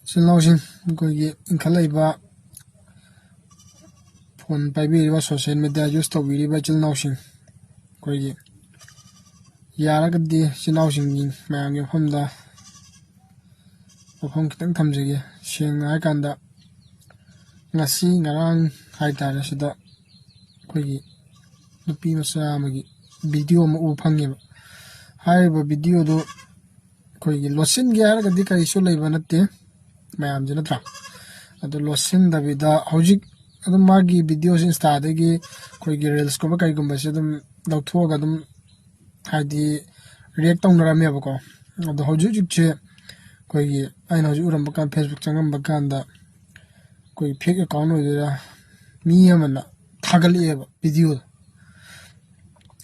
Chilnausing Gogi in Kalaiba Phone Baby was social media used to be by Chilnausing Gogi Yaragadi Chilnausing Mayang Honda of Hong Kong Tamsi, Shing Aganda Nasi Narang Haita Shida Gogi the Pimasamagi video Upangim. However, video do Gogi Losin Yaragadi is so Leibanate. Miyam Janatra. At the Losin Davida, Hojik, and the Magi videos in Stadegi, Quiggy Rails Covakai Gumbasidum, Dautogadum, had the react on the Ramiabaco. Of the Hojik chair, Quiggy, I know you Rambakan Facebook Changam Baganda, Quig pick a corner with the Miyam and Tagali video.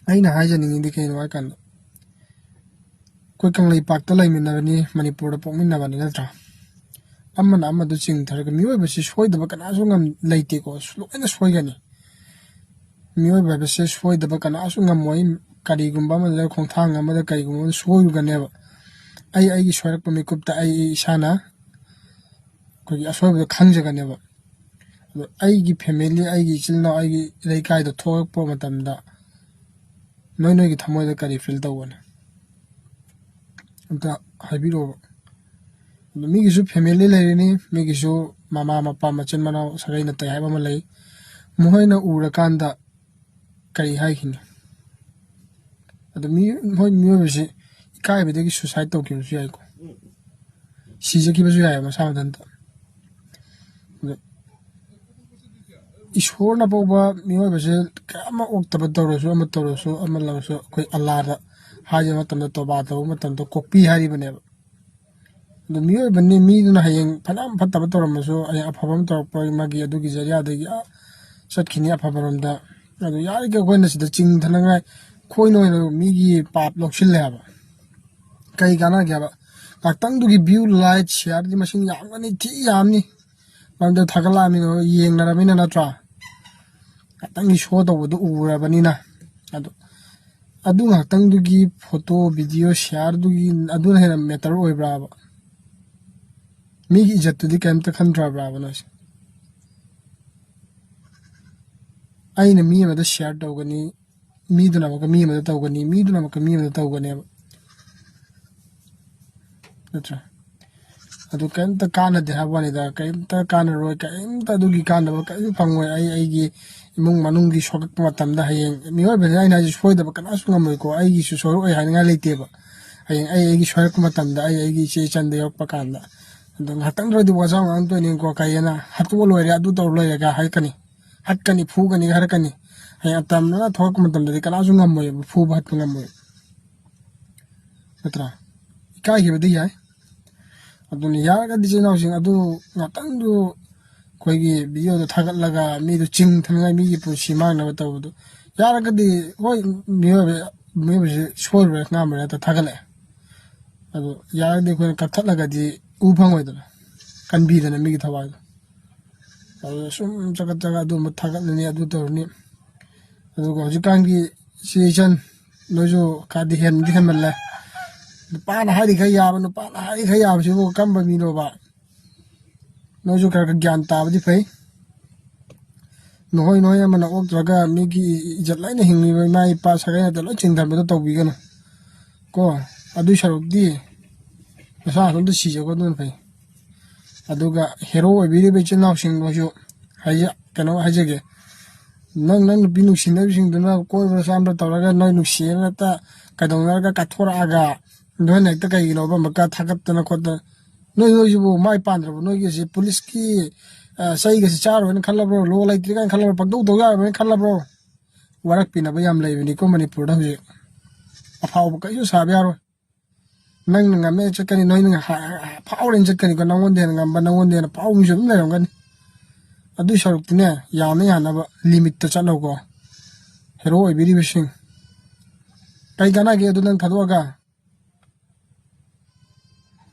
I know hygiene indicating Wakan. Kangleipak the Leiba Manipur Pominava. Amman Chingtha Miyam Soy the Bacanasungam Laitico, slow and a Soygani. Miyam says Soy the Bacanasungam Moim, Karigumbam, the Kontanga, Mother Karigum, Soyuganeva. I swear to me, Kupta I Shana, could you swear the Kanjaganeva? I give family, I give children, I give like the toy pomatamda. No, get Hamo the Kari filter one. The Habiro. Migisu family lady, Migisu, Mamma, Pama, Chenmano, Serena Tayamalay, Mohina Urakanda Kari hiking. At the music, Kai with the suicide tokens, Yaiko. She's a Kibasuya, my sound. Is horn above Mio Kama Octabatoros, Amatoros, Amaloso, Alada, Hajamatan Tobato, Matanto, Kopi Haribanev. The Mio Bani Miduna Haying Panam Patabatoramaso, I apabam to Magi Adugizaria, the Satkini Apabaronda, and the Yarika Wendes the Chingtha Nadei Koino Migi Pap Loxilava. Kaigana Gaba. Actang to give you light, share the machine Yamani Tea Yamni. From the Tagalamino, Ying Naramina Natra. Actang is short over the Urabanina. Aduna Tang to give photo, video, share to Aduna had a metal or brava. Migi jet to the camp to contra bravanas. I in a meme of the shared dogany, me do not make a meme of the togany, me do not make a meme of the togany. That's right. I do can't the canna they have one either, came the canna roca, the dugi canna, Pangway, I among Manungi shock matam the haying. Me over I just for the Bacanasumako, I used to show a hanging alley table. I shock matam the Eche Echan the Opacanda. The Hatandra was on Antonio Cocayana, Hatolo do the Loyaga Haikani, Hatkani, Fugani, Harakani. I am not talking about the Canazungamoy, Fu Hatungamo. Petra. Kai give the eye. Adunia, this is nothing. I do not undo Quaggy, Bio the Tagalaga, me the Chingtha Nadei Pushimana. Yaragadi, why maybe short number at the Tagala. Yaradi when Catalaga the Upang can be the Migitawad. Some Chakataga do Mataga do Torni. You can't get Station Nojo Kadihan Dihamala. The Pan Hadikayab and the Pan Hadikayab, she will come by me over. Nojo Gyn Tabiro. No, I am an old draga, Miki Jetline him, my pass again the lodging time with the vegan. Go, I do shall be. The sound of the sea, you couldn't pay. I do got hero, a very bitch and nothing was you. I cannot hajage. None Binuxin, everything do not call the Sandra Toraga, no Nuxiana, Cadonga, Catoraga, no Nectaga, you know, Macat Hakatana Quota. No, you my partner, no, you see, police key, say, Char and Calabro, low like the color, but do the Calabro. Warakpina Bayam Lay, Manipur, a power you Sabiaro. Nang a major can knowing a power in Jacan, no one day, but no one day, a power in Japan. I do shall dinner, Yami never limit the Chanogo. Hero, I believe wishing. Kaigana gave to them Kadoga.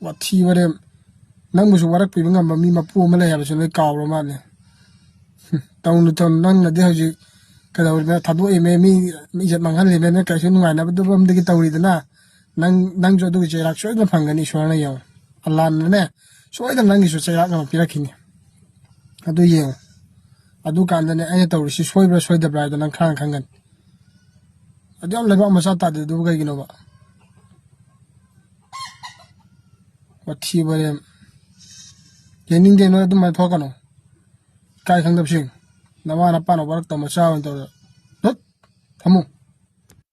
What he were them. None was work with me, poor Malay, was in the car roman. Down the town, none of the Deji Kadu made me at Mangali, and I never do the guitar with the na. Nang do Jerak, the Pangani Shwana. A land, soidam nangi su chayrak na pirakini adu yeng adu kandane aina tawrisi soibra soidabra da nang khangan adu am leba masa ta de du gai gino ba wathi bare yening de no adu ma thokano kai khangdab sing nama na pa no barak ta masa wan to dot thamu